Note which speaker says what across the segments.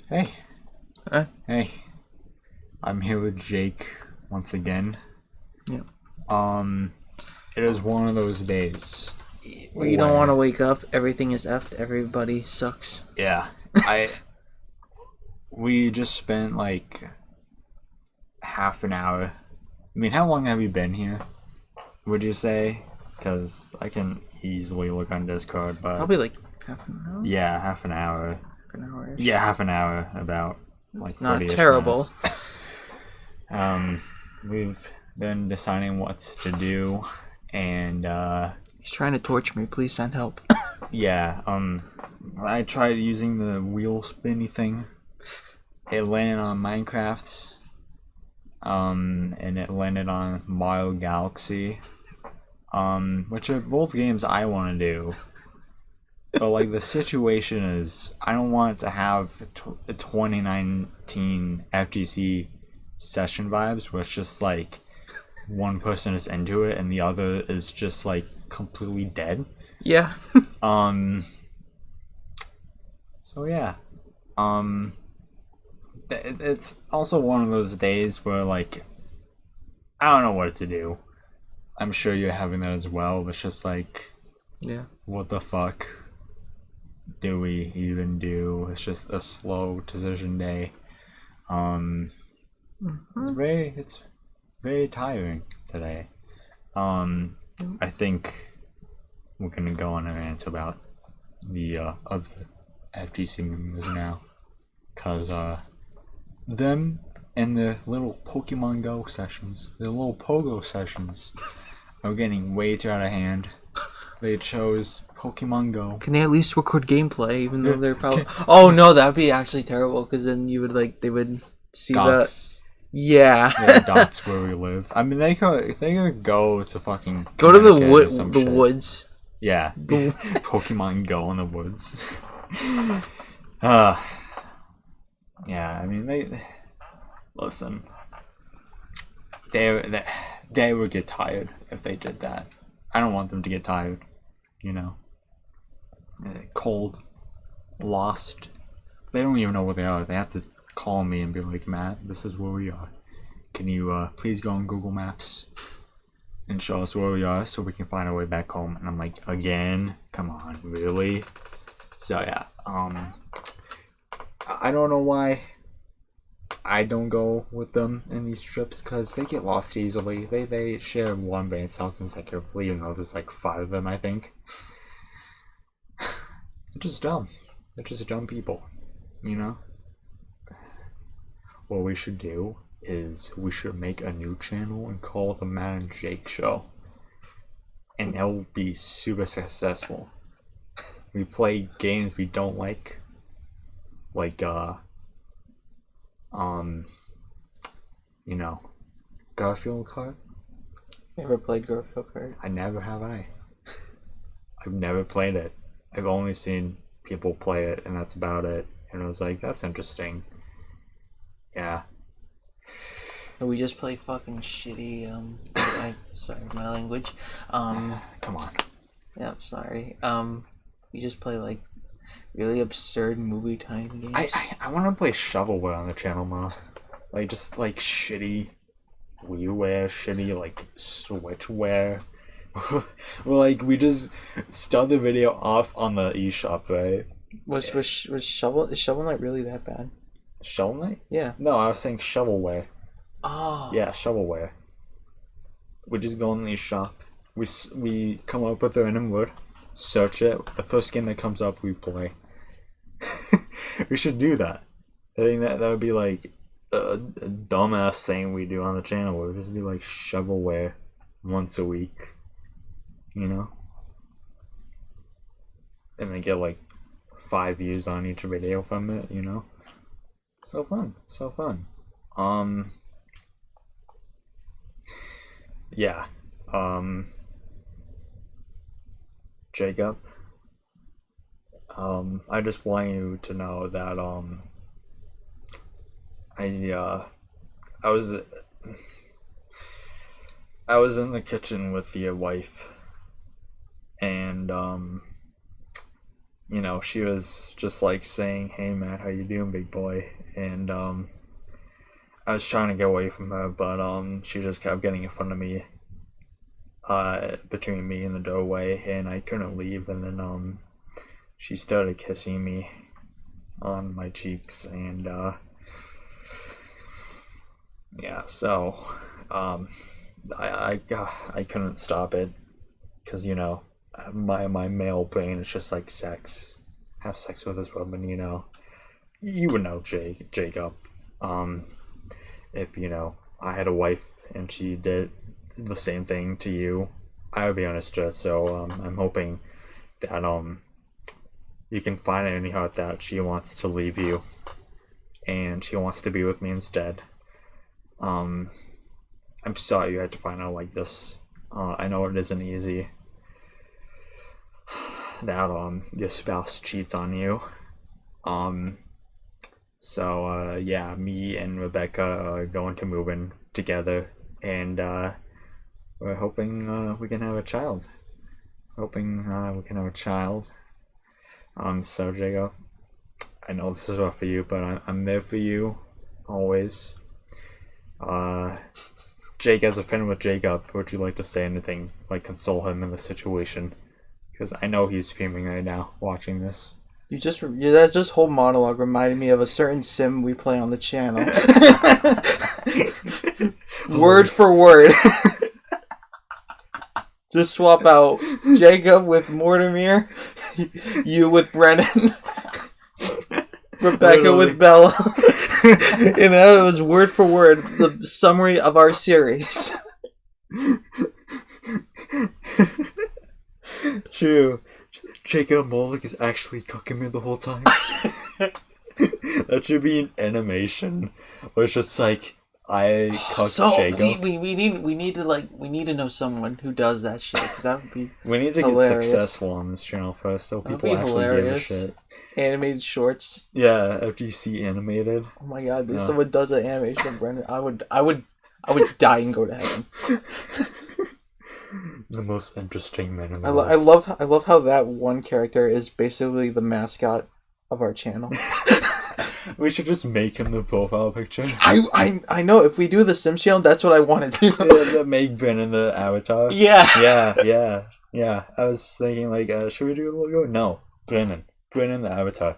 Speaker 1: Hey,
Speaker 2: Huh?
Speaker 1: hey, I'm here with Jake once again.
Speaker 2: Yeah.
Speaker 1: Um, it is one of those days
Speaker 2: Where you don't want to
Speaker 1: where,
Speaker 2: wake up, everything is effed, everybody sucks.
Speaker 1: yeah, I we just spent like half an hour. I mean, how long have you been here? Would you say? Because I can easily look on Discord, but
Speaker 2: Probably like half an hour,
Speaker 1: yeah, half an hour.
Speaker 2: half an hour-ish.
Speaker 1: Yeah, half an hour, about like
Speaker 2: Not
Speaker 1: 30-ish
Speaker 2: terrible.
Speaker 1: minutes. Um, we've been deciding what to do, and
Speaker 2: He's trying to torture me. Please send help.
Speaker 1: yeah, I tried using the wheel spinny thing. It landed on Minecraft, and it landed on Mario Galaxy, which are both games I want to do. But like the situation is, I don't want it to have a 2019 FGC session vibes, where it's just like one person is into it and the other is just like completely dead.
Speaker 2: Yeah.
Speaker 1: Um. So yeah. Um. It's also one of those days where like I don't know what to do. I'm sure you're having that as well. It's just like,
Speaker 2: Yeah.
Speaker 1: what the fuck do we even do? It's just a slow decision day. Um, it's very tiring today. I think we're gonna go on a rant about the other FGC members now, cause them and their little Pokemon Go sessions, their little Pogo sessions, are getting way too out of hand. They chose Pokemon Go.
Speaker 2: Can they at least record gameplay, even though they're probably? Oh no, that'd be actually terrible. Because then you would they would see that.
Speaker 1: Docs.
Speaker 2: Yeah.
Speaker 1: Yeah, docs where we live. I mean, they could go to fucking
Speaker 2: Go to the
Speaker 1: Connecticut or some
Speaker 2: the
Speaker 1: shit.
Speaker 2: woods.
Speaker 1: Yeah,
Speaker 2: The-
Speaker 1: Pokemon Go in the woods. uh, yeah. I mean, they listen. They would get tired if they did that. I don't want them to get tired. You know, cold, lost. They don't even know where they are. They have to call me and be like, Matt, this is where we are. Can you please go on Google Maps and show us where we are so we can find our way back home? And I'm like, again? Come on, really? So yeah, I don't know why I don't go with them in these trips, because they get lost easily. They share one brain cell consecutively, even though there's like 5 of them, I think. They're just dumb. They're just dumb people, you know? What we should do is we should make a new channel and call it the Matt and Jake Show. And it'll be super successful. We play games we don't like um, you know, Garfield Kart.
Speaker 2: Never played Garfield Kart.
Speaker 1: I never have I. I've never played it. I've only seen people play it, and that's about it. And I was like, that's interesting. Yeah.
Speaker 2: We just play fucking shitty. Sorry, my language.
Speaker 1: Come on.
Speaker 2: Yeah, sorry. We just play like really absurd movie time games.
Speaker 1: I want to play shovelware on the channel more. Like, just like shitty WiiWare, shitty like Switchware. Well, like, we just start the video off on the eShop, right?
Speaker 2: Was Shovel is Shovel Knight really that bad?
Speaker 1: Shovel Knight?
Speaker 2: Yeah.
Speaker 1: No, I was saying shovelware.
Speaker 2: Oh.
Speaker 1: Yeah, shovelware. We just go in the shop. We come up with a random word, search it. The first game that comes up, we play. We should do that. I think that would be like a dumbass thing we do on the channel. We just do like shovelware once a week, you know, and then get like 5 views on each video from it, you know. So fun, so fun. Yeah. Jacob. I just want you to know that I was in the kitchen with your wife, and she was just like saying, "Hey Matt, how you doing, big boy?" And I was trying to get away from her, but she just kept getting in front of me, between me and the doorway, and I couldn't leave. And then she started kissing me on my cheeks, and yeah, so I couldn't stop it because my male brain is just like sex, have sex with this woman. You would know, Jacob. If I had a wife and she did the same thing to you, I would be understood. So I'm hoping that you can find it in your heart that she wants to leave you and she wants to be with me instead. I'm sorry you had to find out like this. I know it isn't easy that your spouse cheats on you. So yeah, me and Rebecca are going to move in together, and we're hoping we can have a child. Hoping we can have a child. So Jacob, I know this is rough for you, but I'm there for you always. Jake, as a friend with Jacob, would you like to say anything, like console him in the situation? Because I know he's fuming right now watching this.
Speaker 2: That just whole monologue reminded me of a certain sim we play on the channel. Word for word. Just swap out Jacob with Mortimer, you with Brennan, Rebecca with Bella. It was word for word the summary of our series.
Speaker 1: True. Jacob Moloch is actually cooking me the whole time. That should be an animation where it's just like I cook Jacob.
Speaker 2: We need to know someone who does that shit. That would be
Speaker 1: we need to
Speaker 2: hilarious.
Speaker 1: Get successful on this channel first, so people actually
Speaker 2: hilarious.
Speaker 1: give a shit.
Speaker 2: Animated shorts.
Speaker 1: Yeah, FGC animated.
Speaker 2: Oh my god! If someone does an animation of Brendan, I would die and go to heaven.
Speaker 1: The most interesting man in the
Speaker 2: I love how that one character is basically the mascot of our channel.
Speaker 1: We should just make him the profile picture.
Speaker 2: I know, if we do the Sims channel, that's what I want to
Speaker 1: do. Make Brennan the avatar.
Speaker 2: Yeah.
Speaker 1: Yeah. I was thinking like, should we do a logo? No, Brennan the avatar.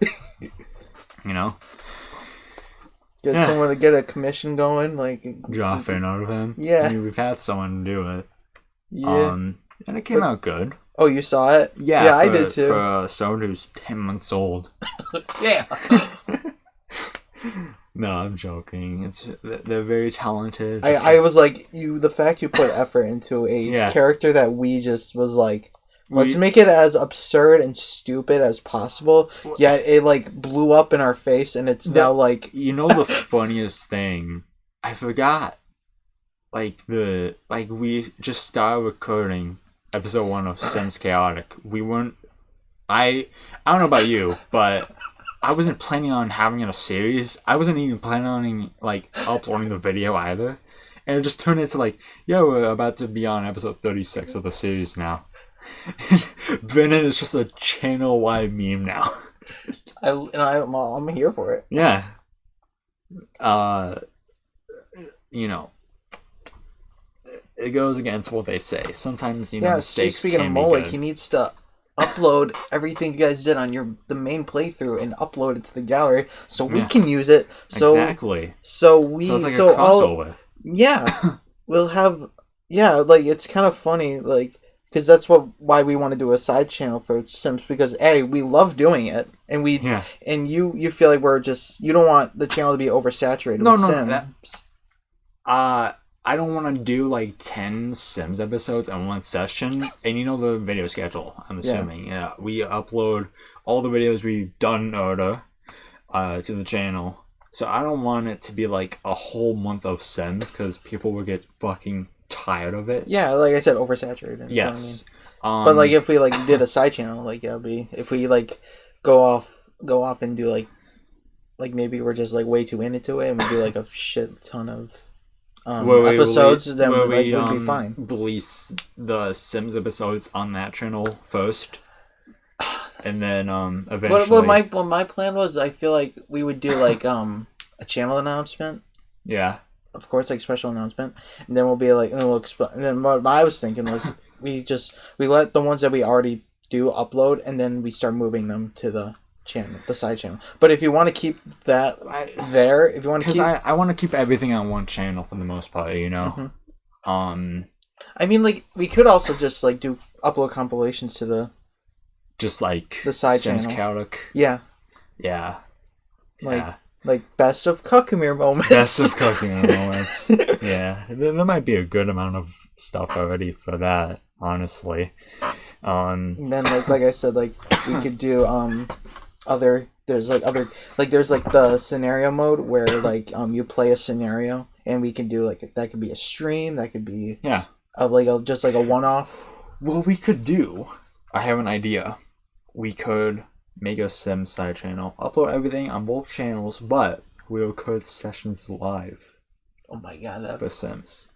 Speaker 2: Get someone to get a commission going, like
Speaker 1: drop in out of him.
Speaker 2: Yeah,
Speaker 1: we've had someone do it.
Speaker 2: Yeah,
Speaker 1: and it came out good.
Speaker 2: Oh, you saw it?
Speaker 1: Yeah,
Speaker 2: I did too.
Speaker 1: For someone who's 10 months old.
Speaker 2: Yeah.
Speaker 1: No, I'm joking. They're very talented.
Speaker 2: I was like, the fact you put effort into a character that we just was like, let's make it as absurd and stupid as possible. Yeah, it like blew up in our face, and it's now like
Speaker 1: the funniest thing. I forgot. We just started recording episode 1 of Sims Chaotic. We weren't. I don't know about you, but I wasn't planning on having it a series. I wasn't even planning on uploading the video either, and it just turned into we're about to be on episode 36 of the series now. Brennan is just a channel-wide meme now.
Speaker 2: I'm here for it.
Speaker 1: Yeah. It goes against what they say. Sometimes, mistakes
Speaker 2: speaking
Speaker 1: can
Speaker 2: of Moloch,
Speaker 1: be
Speaker 2: he needs to upload everything you guys did on the main playthrough and upload it to the gallery so we can use it. So
Speaker 1: exactly.
Speaker 2: So it's like a crossover. We'll have it's kind of funny because that's why we want to do a side channel for Sims, because we love doing it, and and you feel like we're just, you don't want the channel to be oversaturated with Sims.
Speaker 1: I don't want to do 10 Sims episodes in one session, and the video schedule, I'm assuming. Yeah, we upload all the videos we've done in order to the channel, so I don't want it to be a whole month of Sims, because people will get fucking tired of it.
Speaker 2: Yeah, like I said, oversaturated.
Speaker 1: Yes.
Speaker 2: But if we did a side channel, it'll be, if we go off and do maybe we're just way too into it, and we do a shit ton of episodes, then we'd be fine.
Speaker 1: Release the Sims episodes on that channel first. And then eventually.
Speaker 2: What my plan was, I feel like we would do like a channel announcement.
Speaker 1: Yeah.
Speaker 2: Of course, like special announcement, and then we'll be like, and then what I was thinking was we let the ones that we already do upload, and then we start moving them to the channel, the side channel. But if you want to keep that there, if you want to keep,
Speaker 1: I want to keep everything on one channel for the most part, you know.
Speaker 2: Mm-hmm. I mean, like we could also just like do upload compilations to the
Speaker 1: just like
Speaker 2: the side
Speaker 1: Sims
Speaker 2: channel.
Speaker 1: Chaotic.
Speaker 2: Yeah.
Speaker 1: Yeah.
Speaker 2: Like best of Cuckamere moments.
Speaker 1: Best of Cuckamere moments. Yeah, there might be a good amount of stuff already for that, honestly.
Speaker 2: And then like I said, like we could do there's the scenario mode where like you play a scenario, and we can do like that could be a stream, that could be just like a one-off.
Speaker 1: What we could do, I have an idea. We could make a Sims side channel, upload everything on both channels, but we'll record sessions live.
Speaker 2: Oh my god,
Speaker 1: for Sims.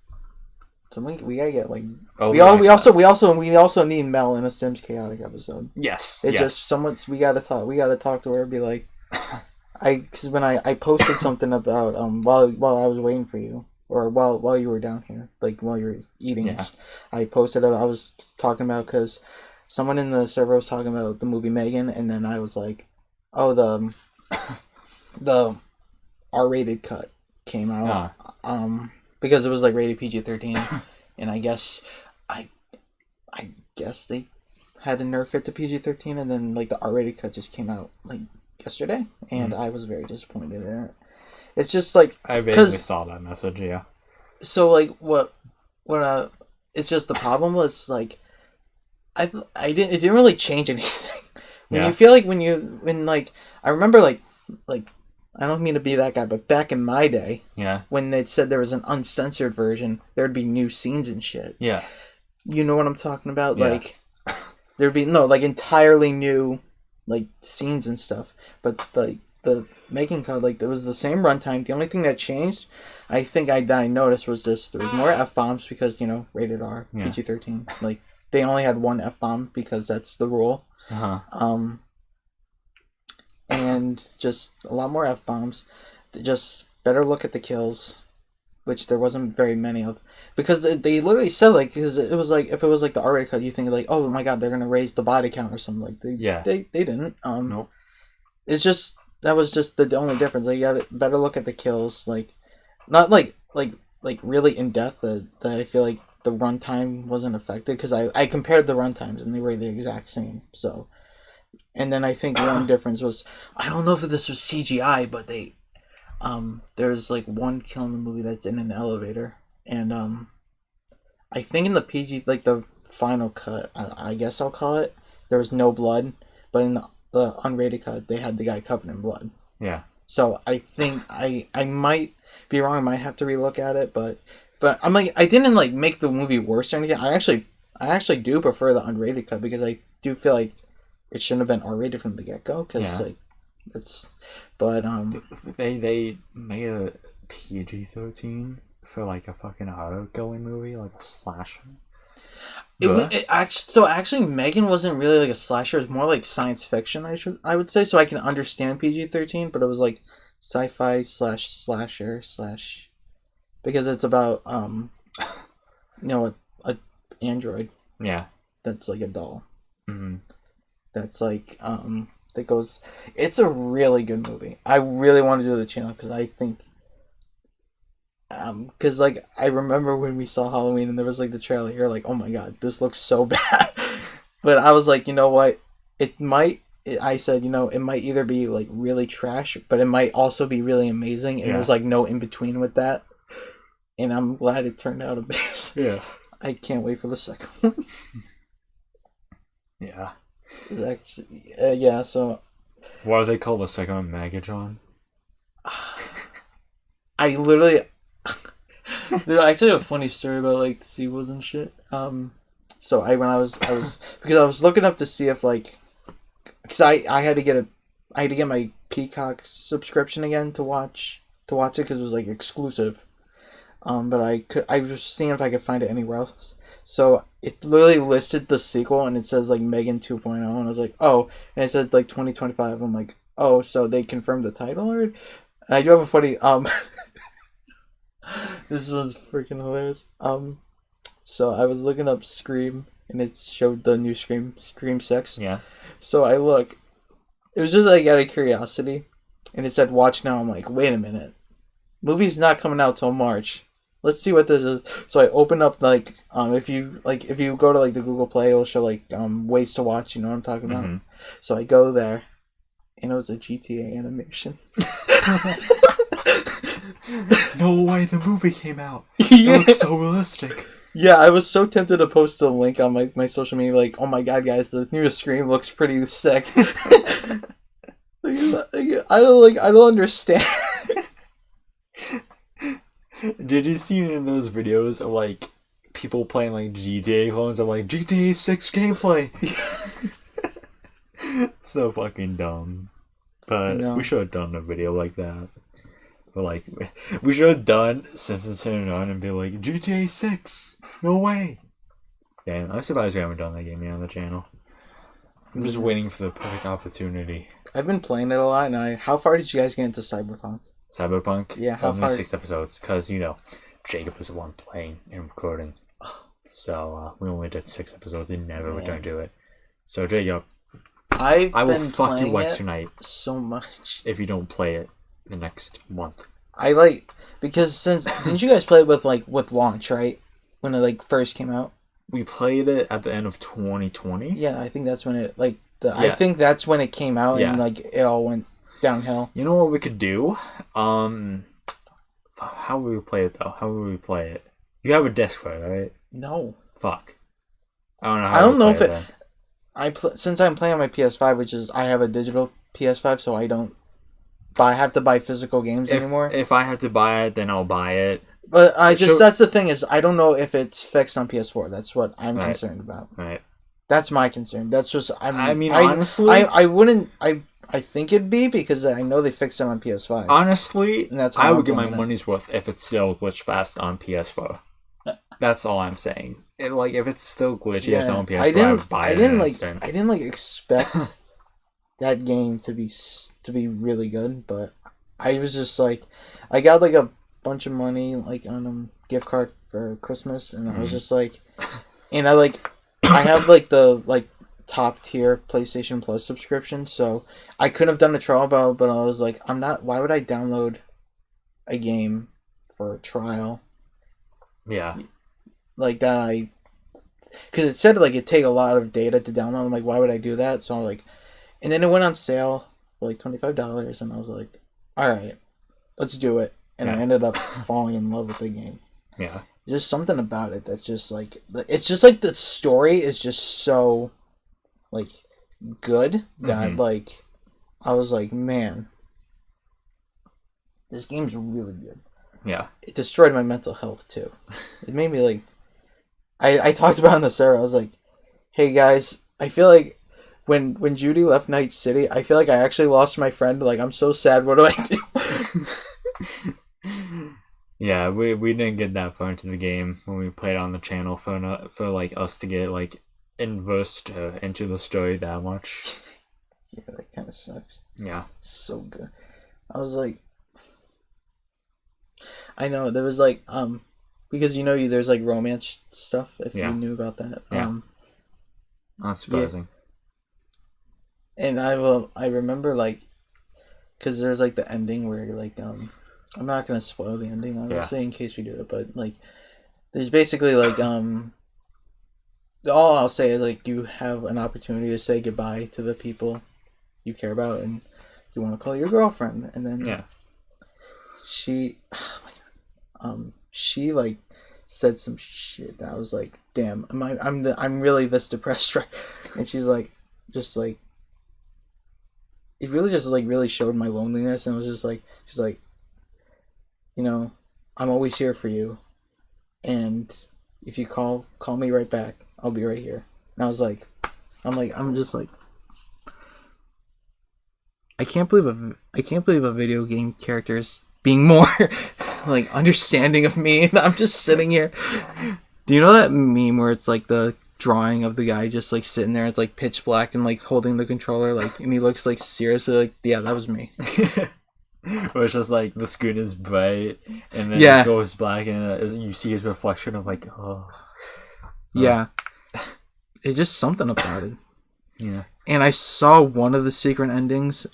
Speaker 2: So we gotta get like we also need Mel in a Sims Chaotic episode.
Speaker 1: Yes.
Speaker 2: We gotta talk to her and be like, because when I posted something about while I was waiting for you, or while you were down here, like while you were eating, I posted I was talking about because someone in the server was talking about the movie Megan, and then I was like, oh, the R-rated cut came out. Because it was like rated PG-13, and I guess they had to nerf it to PG-13, and then like the R-rated cut just came out like yesterday, and I was very disappointed in it. It's just like
Speaker 1: I vaguely saw that message, yeah.
Speaker 2: So like what it's just the problem was like it didn't really change anything. You feel like when I remember like I don't mean to be that guy, but back in my day, when they said there was an uncensored version, there'd be new scenes and shit.
Speaker 1: Yeah.
Speaker 2: You know what I'm talking about? Yeah. Like there'd be entirely new like scenes and stuff. But the making cut, like there was the same runtime. The only thing that changed, I think I noticed was just there was more F-bombs because, rated R, PG-13. Like they only had one F-bomb because that's the rule. And just a lot more F-bombs. Just better look at the kills, which there wasn't very many of. Because they literally said, like, because it was like, if it was like the R-rated cut, you think like, oh my god, they're going to raise the body count or something. Like, they didn't.
Speaker 1: Nope.
Speaker 2: It's just, that was just the only difference. Like, you got to better look at the kills. Like, not like really in depth that I feel like the runtime wasn't affected. Because I compared the runtimes and they were the exact same. So, and then I think one difference was, I don't know if this was CGI, but there's like one kill in the movie that's in an elevator. And I think in the PG, like the final cut, I guess I'll call it, there was no blood. But in the unrated cut, they had the guy covered in blood.
Speaker 1: Yeah.
Speaker 2: So I think I might be wrong. I might have to relook at it, but I'm like, I didn't like make the movie worse or anything. I actually do prefer the unrated cut because I do feel like it shouldn't have been R-rated from the get-go because like it's, but
Speaker 1: they made a PG-13 for like a fucking horror-going movie, like a slasher.
Speaker 2: Actually Megan wasn't really like a slasher. It was more like science fiction. I would say, so I can understand PG-13, but it was like sci-fi / slasher / because it's about a android.
Speaker 1: Yeah.
Speaker 2: That's like a doll.
Speaker 1: Mm-hmm.
Speaker 2: That's like that goes. It's a really good movie. I really want to do the channel because I think. Because like I remember when we saw Halloween and there was like the trailer, you're like, oh my god, this looks so bad. But I was like, you know what? I said, it might either be like really trash, but it might also be really amazing, and there's like no in between with that. And I'm glad it turned out a bit.
Speaker 1: Yeah.
Speaker 2: I can't wait for the second one.
Speaker 1: Yeah.
Speaker 2: It's actually, so.
Speaker 1: What do they call the second one? Megatron?
Speaker 2: I literally. There's actually a funny story about like the sequels and shit. So when I was because I was looking up to see if like, because I had to get my Peacock subscription again to watch it because it was like exclusive. But I was just seeing if I could find it anywhere else. So it literally listed the sequel, and it says like Megan 2.0, and I was like, oh, and it said like 2025. I'm like, oh, so they confirmed the title already? I do have a funny this was freaking hilarious. So I was looking up Scream, and it showed the new Scream 6.
Speaker 1: Yeah.
Speaker 2: So I look. It was just like out of curiosity, and it said watch now. I'm like, wait a minute, movie's not coming out till March. Let's see what this is. So I open up like if you go to like the Google Play, it'll show like ways to watch. You know what I'm talking about?
Speaker 1: Mm-hmm.
Speaker 2: So I go there, and it was a GTA animation.
Speaker 1: No way, the movie came out.
Speaker 2: Yeah.
Speaker 1: It looks so realistic.
Speaker 2: Yeah, I was so tempted to post a link on my social media, like, oh my god, guys, the new Scream looks pretty sick. I don't understand.
Speaker 1: Did you see any of those videos of like people playing like GTA clones of like GTA 6 gameplay? So fucking dumb. But we should have done a video like that. But like, we should have done Simpsons turn it on and be like, GTA 6! No way! Damn, I'm surprised we haven't done that game yet on the channel. I'm just waiting for the perfect opportunity.
Speaker 2: I've been playing it a lot, and how far did you guys get into Cyberpunk?
Speaker 1: Cyberpunk?
Speaker 2: Yeah, how far?
Speaker 1: 6 episodes, because, you know, Jacob is the one playing and recording. So, we only did 6 episodes and never returned to it. So, Jacob, I will fuck you up tonight.
Speaker 2: So much.
Speaker 1: If you don't play it the next month.
Speaker 2: Because didn't you guys play it with launch, right? When it like first came out?
Speaker 1: We played it at the end of 2020.
Speaker 2: Yeah, I think that's when it I think that's when it came out and like it all went downhill.
Speaker 1: You know what we could do? How would we play it though? How would we play it? You have a disc for it, right?
Speaker 2: No.
Speaker 1: Fuck. I don't know.
Speaker 2: I don't know if it. Since I'm playing on my PS5, which is I have a digital PS5, so I don't. I have to buy physical games anymore.
Speaker 1: If I had to buy it, then I'll buy it.
Speaker 2: But that's the thing is I don't know if it's fixed on PS4. That's what I'm concerned about.
Speaker 1: Right.
Speaker 2: That's my concern. That's just
Speaker 1: honestly,
Speaker 2: I wouldn't. I think it'd be because I know they fixed it on PS5.
Speaker 1: Honestly,
Speaker 2: and that's
Speaker 1: I would get my money's worth if it's still glitch fast on PS4. That's all I'm saying. If it's still glitchy on PS4, I didn't
Speaker 2: expect that game to be really good, but I was just like, I got like a bunch of money on a gift card for Christmas, and I was just like, and I have the top tier PlayStation Plus subscription, so I couldn't have done a trial, but I was like, why would I download a game for a trial?
Speaker 1: Yeah.
Speaker 2: Like that because it said it'd take a lot of data to download. I'm like, why would I do that? So I'm like, and then it went on sale for like $25, and I was like, all right, let's do it. And I ended up falling in love with the game.
Speaker 1: Yeah.
Speaker 2: Just something about it that's just like, it's just like the story is just so good that I was like, man, this game's really good.
Speaker 1: Yeah.
Speaker 2: It destroyed my mental health too. It made me I talked about it on the server. I was like, hey guys, I feel like when Judy left Night City, I feel like I actually lost my friend. I'm so sad. What do I do?
Speaker 1: Yeah, we didn't get that far into the game when we played on the channel for us to get immersed into the story that much.
Speaker 2: Yeah, that kind of sucks.
Speaker 1: Yeah.
Speaker 2: So good. I was like, I know there was because there's romance stuff if you knew about that.
Speaker 1: Yeah. Not surprising.
Speaker 2: Yeah. And I remember because there's the ending where I'm not gonna spoil the ending obviously in case we do it, but there's basically all I'll say is you have an opportunity to say goodbye to the people you care about and you want to call your girlfriend, and then she she said some shit that I was like, damn, I'm really this depressed, right? And she's it really just really showed my loneliness, and it was just she's like, I'm always here for you, and if you call me right back, I'll be right here. And I was I'm just I can't believe a video game character is being more understanding of me, and I'm just sitting here. Do you know that meme where it's like the drawing of the guy just like sitting there, it's like pitch black and like holding the controller, like, and he looks like seriously like, yeah, that was me.
Speaker 1: Where it's just like the screen is bright and then
Speaker 2: Yeah.
Speaker 1: it goes black and you see his reflection of like, oh.
Speaker 2: Yeah. It's just something about it.
Speaker 1: Yeah.
Speaker 2: And I saw one of the secret endings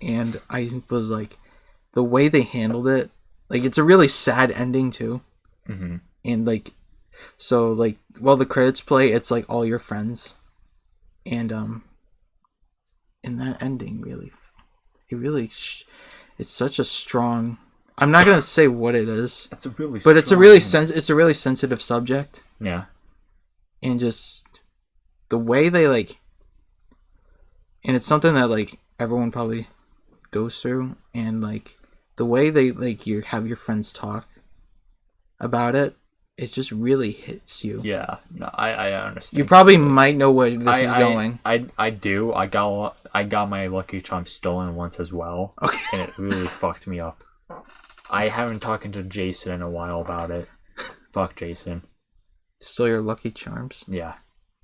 Speaker 2: and I was like, the way they handled it, like, it's a really sad ending too.
Speaker 1: Mm-hmm.
Speaker 2: And like, so like, while the credits play, it's like all your friends. And in that ending, really, it really, it's such a strong. I'm not gonna say what it is,
Speaker 1: That's a really.
Speaker 2: but it's a really it's a really sensitive subject.
Speaker 1: Yeah.
Speaker 2: And just the way they like, and it's something that like everyone probably goes through, and like the way they like you have your friends talk about it, it just really hits you.
Speaker 1: Yeah. No, I understand.
Speaker 2: You probably might know where this is going.
Speaker 1: I do. I got my Lucky Charm stolen once as well.
Speaker 2: Okay.
Speaker 1: And it really fucked me up. I haven't talked to Jason in a while about it. Fuck Jason.
Speaker 2: Still your Lucky Charms.
Speaker 1: Yeah.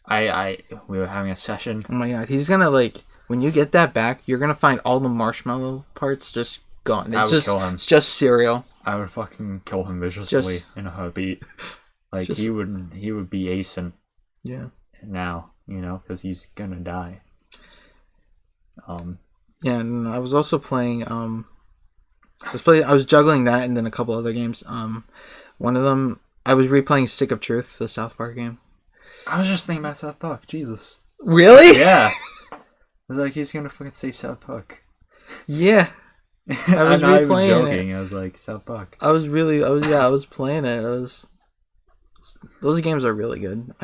Speaker 1: We were having a session.
Speaker 2: Oh my god, he's gonna like when you get that back, you're gonna find all the marshmallow parts just gone.
Speaker 1: I
Speaker 2: It's
Speaker 1: would
Speaker 2: just
Speaker 1: kill him.
Speaker 2: it's just cereal.
Speaker 1: I would fucking kill him viciously
Speaker 2: Just-
Speaker 1: in a heartbeat. Like
Speaker 2: just-
Speaker 1: he would be acing
Speaker 2: Yeah.
Speaker 1: now, because he's gonna die.
Speaker 2: Yeah, and I was also playing I was juggling that and then a couple other games. One of them I was replaying Stick of Truth, the South Park game.
Speaker 1: I was just thinking about South Park. Jesus.
Speaker 2: Really?
Speaker 1: Yeah. I was like, he's gonna fucking say South Park.
Speaker 2: Yeah. I was
Speaker 1: I'm not even
Speaker 2: replaying
Speaker 1: joking. I was like, South Park.
Speaker 2: I was playing it. Those games are really good.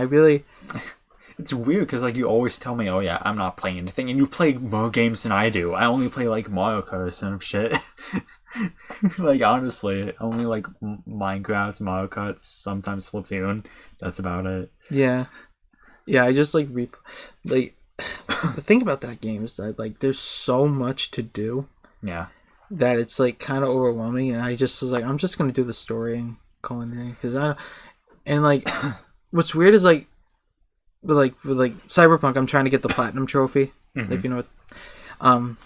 Speaker 1: It's weird because like you always tell me, oh yeah, I'm not playing anything, and you play more games than I do. I only play like Mario Kart or some shit. Like honestly, only like Minecraft, Mario Kart, sometimes Splatoon. That's about it.
Speaker 2: Yeah. I just like the thing about that game is that like there's so much to do
Speaker 1: Yeah.
Speaker 2: that it's like kind of overwhelming, and I just was like, I'm just gonna do the story and call it a day because like what's weird is like with Cyberpunk, I'm trying to get the platinum trophy.
Speaker 1: Mm-hmm.
Speaker 2: If you know what,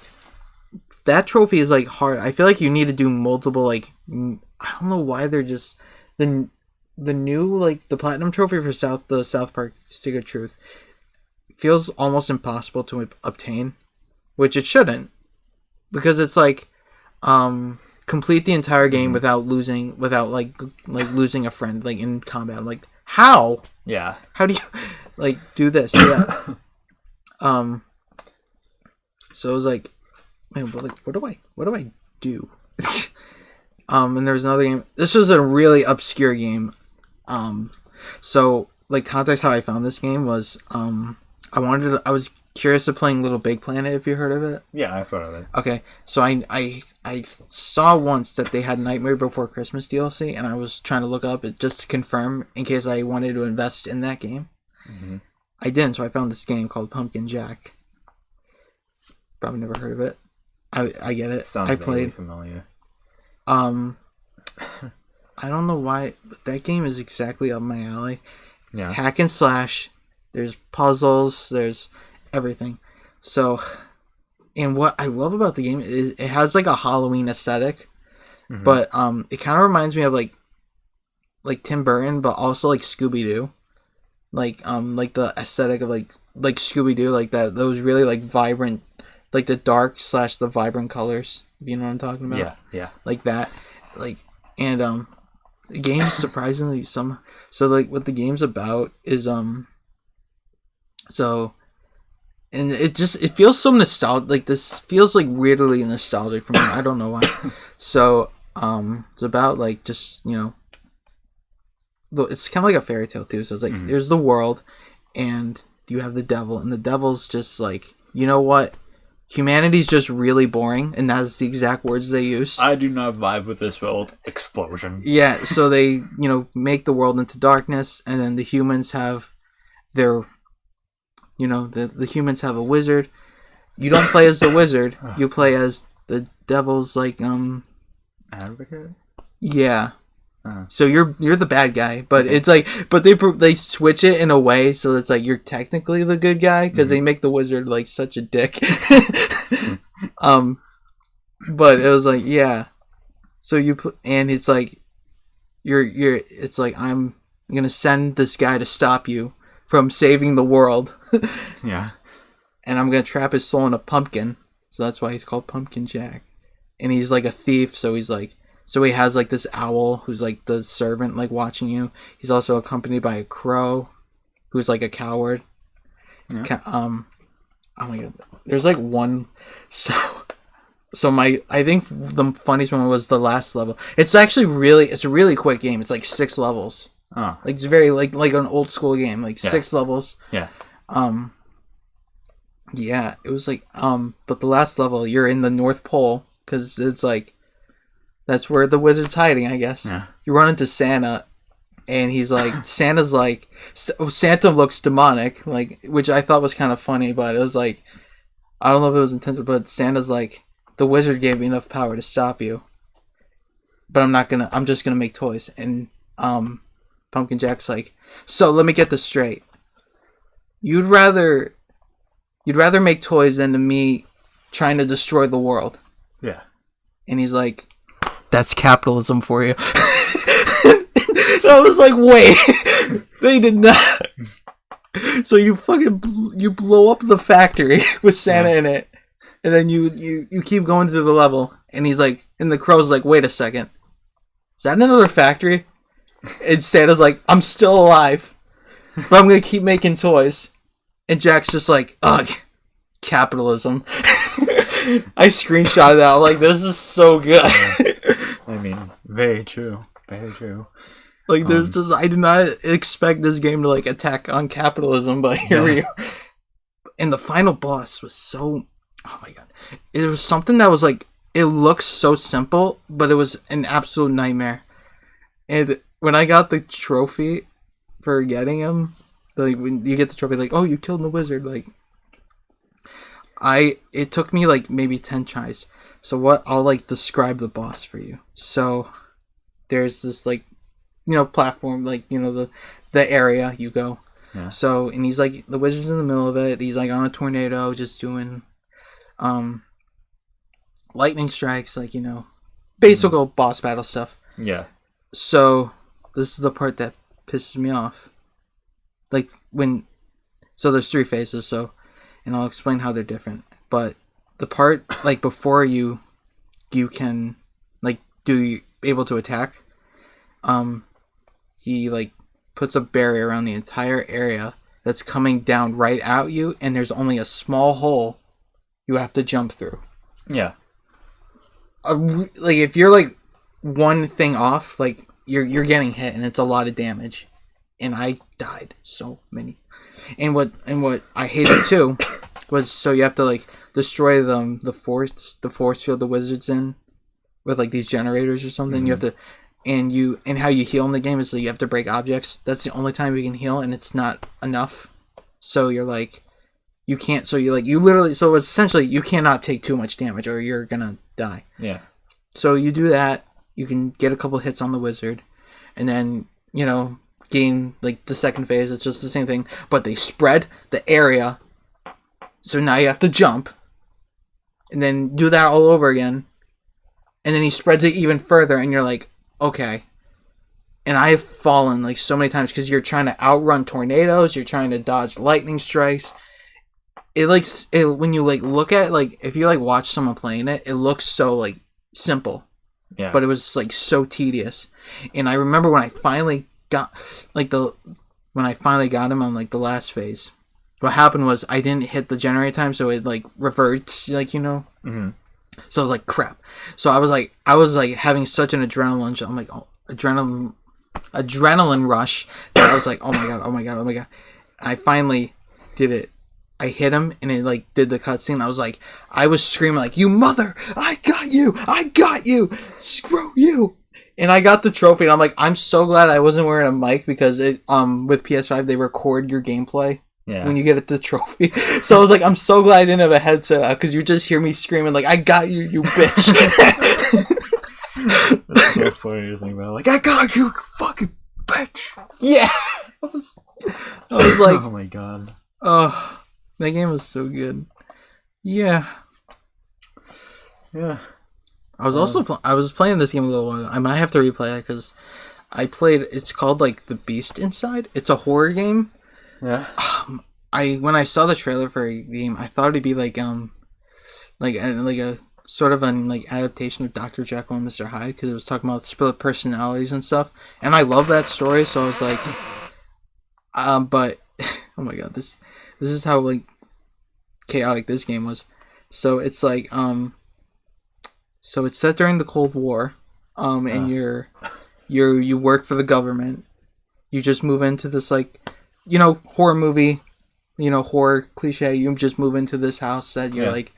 Speaker 2: that trophy is like hard. I feel like you need to do multiple like I don't know why they're just the new like the platinum trophy for the South Park Stick of Truth feels almost impossible to obtain, which it shouldn't, because it's like complete the entire game without losing losing a friend like in combat. I'm like, how
Speaker 1: Yeah.
Speaker 2: do you like do this? Yeah. So it was like, man, but like, what do I do? And there was another game. This was a really obscure game. So like context how I found this game was I was curious of playing Little Big Planet, if you heard of it.
Speaker 1: Yeah, I've heard of it.
Speaker 2: Okay, so I saw once that they had Nightmare Before Christmas DLC, and I was trying to look up it just to confirm in case I wanted to invest in that game.
Speaker 1: Mm-hmm.
Speaker 2: I didn't, so I found this game called Pumpkin Jack. Probably never heard of it. I get it.
Speaker 1: Sounds
Speaker 2: I
Speaker 1: vaguely
Speaker 2: played.
Speaker 1: familiar.
Speaker 2: I don't know why, but that game is exactly up my alley.
Speaker 1: Yeah.
Speaker 2: Hack and slash. There's puzzles. There's everything. So, and what I love about the game is it has like a Halloween aesthetic, but it kind of reminds me of like Tim Burton, but also like Scooby Doo, like the aesthetic of like Scooby Doo, like that those really like vibrant, like the dark / the vibrant colors. You know what I'm talking about?
Speaker 1: Yeah.
Speaker 2: Like that, like and the game's surprisingly so like what the game's about is so. And it feels so nostalgic. Like this feels like weirdly nostalgic for me. I don't know why. So it's about like just it's kind of like a fairy tale too. So it's like there's the world, and you have the devil, and the devil's just like, you know what, humanity's just really boring, and that's the exact words they use.
Speaker 1: I do not vibe with this world. Explosion.
Speaker 2: Yeah. So they make the world into darkness, and then the humans have their. The humans have a wizard. You don't play as the wizard. You play as the devil's like
Speaker 1: Advocate?
Speaker 2: yeah. So you're the bad guy, but it's like, but they switch it in a way so it's like you're technically the good guy because they make the wizard like such a dick. But it was like, yeah. So and it's like it's like I'm gonna send this guy to stop you from saving the world.
Speaker 1: Yeah.
Speaker 2: And I'm gonna trap his soul in a pumpkin. So that's why he's called Pumpkin Jack. And he's like a thief, so he has like this owl who's like the servant, like watching you. He's also accompanied by a crow, who's like a coward. Yeah. Oh my god, there's like one. I think the funniest one was the last level. It's actually it's a really quick game. It's like 6 levels.
Speaker 1: Oh.
Speaker 2: Like it's very like an old school game, like 6 levels.
Speaker 1: Yeah.
Speaker 2: Yeah, it was like but the last level you're in the North Pole because it's like that's where the wizard's hiding, I guess.
Speaker 1: Yeah.
Speaker 2: You run into Santa, and he's like, Santa's like, Santa looks demonic, like, which I thought was kind of funny, but it was like, I don't know if it was intended, but Santa's like, the wizard gave me enough power to stop you, but I'm just gonna make toys. And Pumpkin Jack's like, so let me get this straight. You'd rather make toys than me trying to destroy the world.
Speaker 1: Yeah.
Speaker 2: And he's like, that's capitalism for you. I was like, wait, they did not. So you blow up the factory with Santa in it, and then you keep going through the level, and he's like, and the crow's like, wait a second, is that another factory? And Santa's like, I'm still alive, but I'm gonna keep making toys. And Jack's just like, ugh, capitalism. I screenshotted that. I'm like, this is so good.
Speaker 1: I mean, very true. Very true.
Speaker 2: Like, there's just, I did not expect this game to, like, attack on capitalism, but here we are. And the final boss was so, oh my god. It was something that was, like, it looks so simple, but it was an absolute nightmare. And when I got the trophy for getting him, like, when you get the trophy, like, oh, you killed the wizard, like, it took me, like, maybe 10 tries. So I'll, like, describe the boss for you. So, there's this, like, you know, platform, like, you know, the area you go.
Speaker 1: Yeah.
Speaker 2: So, and he's, like, the wizard's in the middle of it. He's, like, on a tornado, just doing, lightning strikes, like, you know, basic old boss battle stuff.
Speaker 1: Yeah.
Speaker 2: So, this is the part that pisses me off. Like, so there's 3 phases, so, and I'll explain how they're different. But the part, like, before you can, like, able to attack, he, like, puts a barrier around the entire area that's coming down right at you, and there's only a small hole you have to jump through.
Speaker 1: Yeah.
Speaker 2: Like, if you're, like, one thing off, like, you're getting hit, and it's a lot of damage. And I died so many. And what I hated too was, so you have to, like, destroy the force field the wizard's in with, like, these generators or something. Mm-hmm. You have to, and how you heal in the game is that you have to break objects. That's the only time you can heal, and it's not enough. So you're like, you can't. So you literally. So it's essentially you cannot take too much damage, or you're gonna die.
Speaker 1: Yeah. So
Speaker 2: you do that. You can get a couple hits on the wizard, and then, you know, gain, like, the second phase. It's just the same thing, but they spread the area. So now you have to jump, and then do that all over again. And then he spreads it even further, and you're like, okay. And I have fallen, like, so many times because you're trying to outrun tornadoes, you're trying to dodge lightning strikes. When you, like, look at it, like, if you, like, watch someone playing it, it looks so, like, simple.
Speaker 1: Yeah.
Speaker 2: But it was, like, so tedious. And I remember when I finally got, like, when I finally got him on, like, the last phase, what happened was I didn't hit the generate time, so it, like, reverts, like, you know.
Speaker 1: Mm-hmm.
Speaker 2: So I was like, crap. So I was like having such an adrenaline. I'm like, adrenaline rush. That I was like, oh my god. I finally did it. I hit him, and it, like, did the cutscene. I was screaming like, you mother! I got you! Screw you! And I got the trophy, and I'm like, I'm so glad I wasn't wearing a mic, because it with PS5 they record your gameplay. Yeah. When you get the trophy. So I was like, I'm so glad I didn't have a headset out, because you just hear me screaming like, I got you, you bitch.
Speaker 1: That's so so funny to think about. Like, I got you, fucking bitch.
Speaker 2: Yeah. I was like,
Speaker 1: oh my god.
Speaker 2: oh, that game was so good. Yeah.
Speaker 1: Yeah.
Speaker 2: I was also I was playing this game a little while ago. I might have to replay it because I played. It's called like The Beast Inside. It's a horror game.
Speaker 1: Yeah.
Speaker 2: When I saw the trailer for a game, I thought it'd be like a sort of an like adaptation of Dr. Jekyll and Mr. Hyde because it was talking about split personalities and stuff. And I love that story, so I was like, but oh my god, this is how like chaotic this game was. So it's like so it's set during the Cold War, and you work for the government. You just move into this like, horror movie, horror cliche. You just move into this house that you're like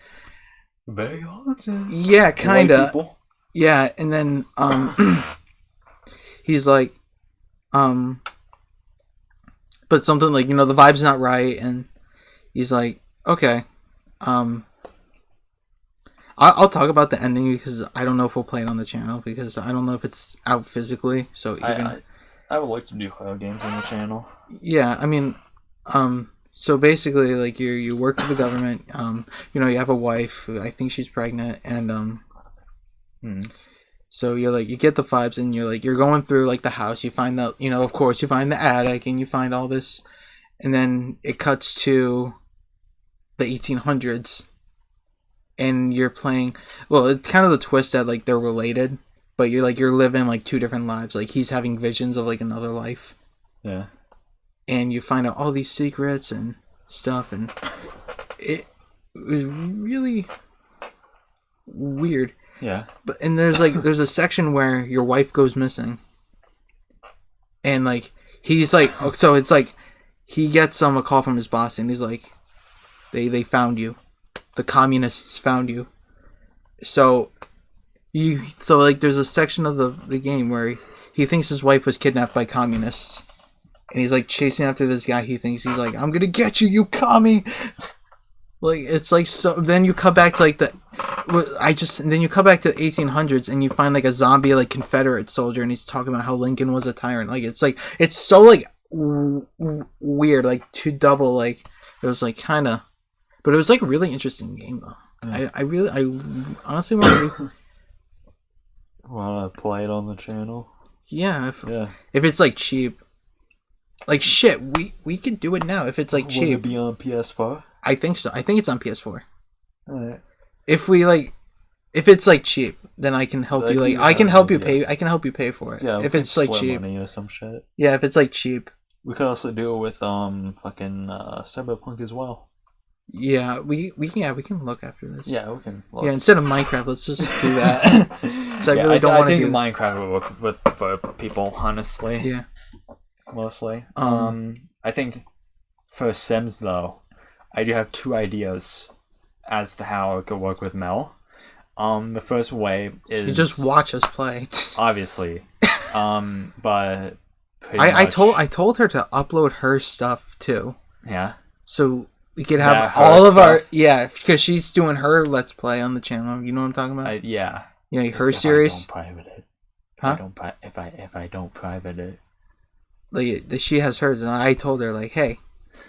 Speaker 1: very haunted.
Speaker 2: Yeah, kinda. Yeah, and then he's like, but something like the vibe's not right, and he's like, okay, I'll talk about the ending because I don't know if we'll play it on the channel because I don't know if it's out physically. So
Speaker 1: I would like to do horror games on the channel. Yeah,
Speaker 2: I mean, so basically, like you work for the government. You have a wife who I think she's pregnant, and so you're like you get the vibes, and you're going through like the house. You find the of course you find the attic, and you find all this, and then it cuts to the 1800s. And you're playing. Well, it's kind of the twist that like they're related, but you're living like two different lives. Like he's having visions of like another life.
Speaker 1: Yeah.
Speaker 2: And you find out all these secrets and stuff, and it was really weird.
Speaker 1: Yeah.
Speaker 2: But there's a section where your wife goes missing, and like he's like, so it's like he gets a call from his boss, and he's like, they found you. The communists found you. So there's a section of the game where he thinks his wife was kidnapped by communists, and he's like chasing after this guy. He's like, I'm gonna get you, you commie. Like it's like so. Then you cut back to like then you cut back to the 1800s, and you find like a zombie like Confederate soldier, and he's talking about how Lincoln was a tyrant. Like it's so like weird, like to double like it was like kind of. But it was like a really interesting game though. Yeah. I honestly
Speaker 1: want to play it on the channel.
Speaker 2: Yeah, if it's like cheap, like shit, we could do it now if it's like cheap.
Speaker 1: Will it be on PS4?
Speaker 2: I think so. I think it's on PS4.
Speaker 1: Alright.
Speaker 2: If it's like cheap, then I can help you. Like I can help you pay. I can help you pay for it. Yeah. If it's like cheap,
Speaker 1: money or some shit.
Speaker 2: Yeah, if it's like cheap.
Speaker 1: We could also do it with fucking Cyberpunk as well.
Speaker 2: Yeah, we can look after this.
Speaker 1: Yeah, we can look.
Speaker 2: Yeah, instead of Minecraft, let's just do that. So I really don't want to do.
Speaker 1: I think Minecraft would work for people, honestly.
Speaker 2: Yeah.
Speaker 1: Mostly. I think for Sims though, I do have two ideas as to how it could work with Mel. The first way is
Speaker 2: you just watch us play.
Speaker 1: Obviously. But
Speaker 2: I told her to upload her stuff too.
Speaker 1: Yeah.
Speaker 2: So we could have all of our because she's doing her Let's Play on the channel. You know what I'm talking about?
Speaker 1: Yeah.
Speaker 2: Yeah, her series.
Speaker 1: I don't private it.
Speaker 2: Huh?
Speaker 1: If I don't private it.
Speaker 2: Like she has hers, and I told her like, hey,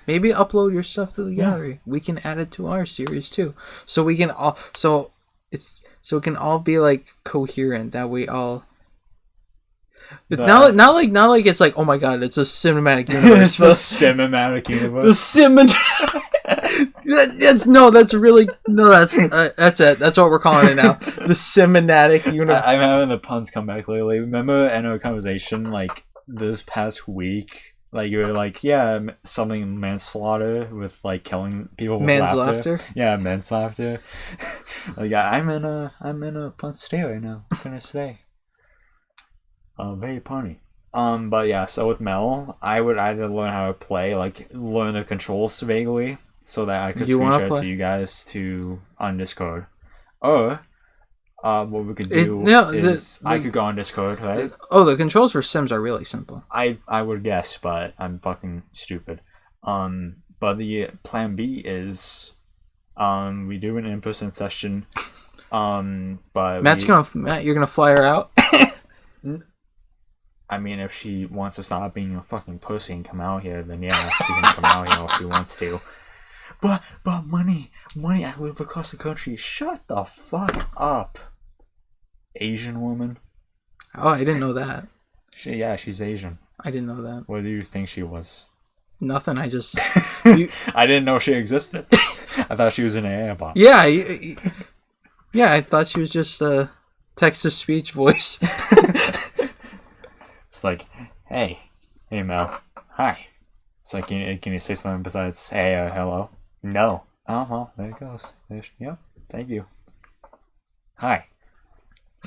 Speaker 2: maybe upload your stuff to the gallery. We can add it to our series too, so we can all it can all be like coherent. That we all. It's not like it's like, oh my god, it's a cinematic universe.
Speaker 1: It's the cinematic universe.
Speaker 2: The cinematic. That's it. That's what we're calling it now. The cinematic universe.
Speaker 1: I'm having the puns come back lately. Remember in our conversation like this past week, like you were like, yeah, something manslaughter with like killing people with laughter. Yeah, manslaughter. Like I'm in a pun state right now. What can I say? Very punny. But yeah, so with Mel, I would either learn how to play, like learn the controls vaguely, so that I could screenshot to you guys on Discord, or what we could do is I could go on Discord, right?
Speaker 2: The controls for Sims are really simple.
Speaker 1: I would guess, but I'm fucking stupid. But the plan B is, we do an in-person session. But
Speaker 2: Matt, you're gonna fly her out.
Speaker 1: I mean, if she wants to stop being a fucking pussy and come out here, then yeah, she can come out here if she wants to. But money, I live across the country. Shut the fuck up. Asian woman.
Speaker 2: Oh, I didn't know that.
Speaker 1: She's Asian.
Speaker 2: I didn't know that.
Speaker 1: What do you think she was?
Speaker 2: Nothing. I just.
Speaker 1: I didn't know she existed. I thought she was in an AI bot.
Speaker 2: Yeah, yeah. I thought she was just a text-to-speech voice.
Speaker 1: It's like, hey Mel, hi. It's like, can you say something besides hey or hello? No. Oh well, there it goes. Yep. Thank you. Hi.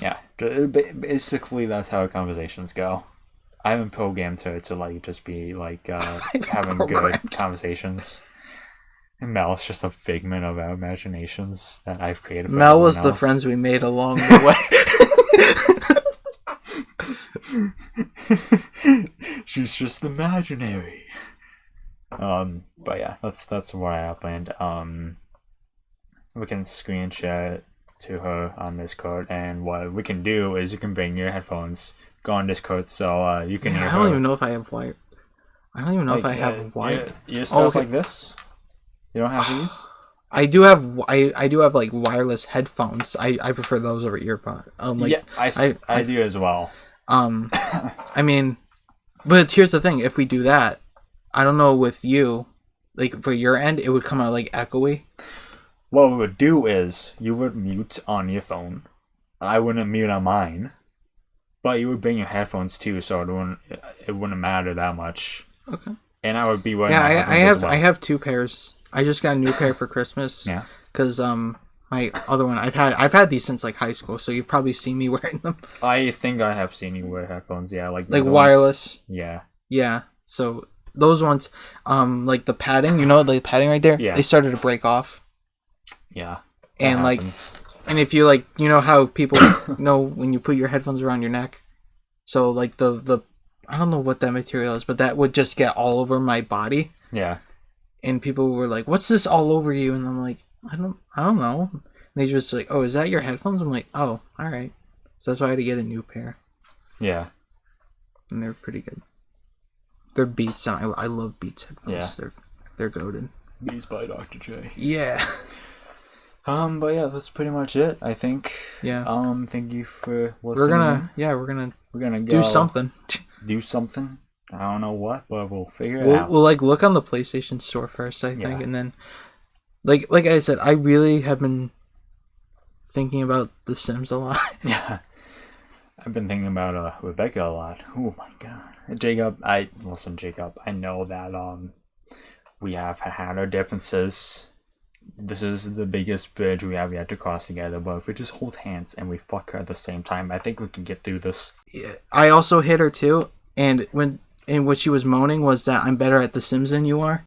Speaker 1: Yeah. Basically, that's how conversations go. I haven't programmed her to like just be like having good conversations. And Mel's just a figment of our imaginations that I've created. For
Speaker 2: Mel was the
Speaker 1: else.
Speaker 2: friends we made along the
Speaker 1: way. She's just imaginary. But yeah, that's what I have planned. We can screen share it to her on Discord, and what we can do is you can bring your headphones, go on Discord, so you can hear her.
Speaker 2: I don't even know if I have wire. I don't even know if I have wire.
Speaker 1: Your stuff like this. You don't have these?
Speaker 2: I do have like wireless headphones. I prefer those over earpod.
Speaker 1: Yeah, I do as well.
Speaker 2: I mean, but here's the thing: if we do that, I don't know with you, like for your end, it would come out like echoey.
Speaker 1: What we would do is you would mute on your phone. I wouldn't mute on mine, but you would bring your headphones too, so it wouldn't matter that much.
Speaker 2: Okay.
Speaker 1: And I would be wearing.
Speaker 2: Yeah, I have two pairs. I just got a new pair for Christmas.
Speaker 1: Yeah.
Speaker 2: Because my other one I've had these since like high school, so you've probably seen me wearing them.
Speaker 1: I think I have seen you wear headphones. Yeah, like
Speaker 2: wireless.
Speaker 1: Yeah.
Speaker 2: Yeah. So those ones, like the padding, the padding right there.
Speaker 1: Yeah.
Speaker 2: They started to break off.
Speaker 1: Yeah.
Speaker 2: And happens. And if you like, how people know when you put your headphones around your neck, so like the I don't know what that material is, but that would just get all over my body.
Speaker 1: Yeah.
Speaker 2: And people were like, "What's this all over you?" And I'm like, I don't know. And they just like, "Oh, is that your headphones?" I'm like, "Oh, all right." So that's why I had to get a new pair.
Speaker 1: Yeah.
Speaker 2: And they're pretty good. They're Beats, and I love Beats headphones.
Speaker 1: Yeah.
Speaker 2: They're goated.
Speaker 1: Beats by Dr. J.
Speaker 2: Yeah.
Speaker 1: But yeah, that's pretty much it, I think.
Speaker 2: Yeah.
Speaker 1: Thank you for listening.
Speaker 2: We're gonna
Speaker 1: go
Speaker 2: do something.
Speaker 1: Do something. I don't know what, but we'll figure it out.
Speaker 2: We'll like look on the PlayStation Store first, I think, and then like I said, I really have been thinking about The Sims a lot.
Speaker 1: Yeah. I've been thinking about Rebecca a lot. Oh my god. Jacob, I know that we have had our differences. This is the biggest bridge we have yet to cross together, but if we just hold hands and we fuck her at the same time, I think we can get through this.
Speaker 2: Yeah, I also hit her too, and what she was moaning was that I'm better at The Sims than you are.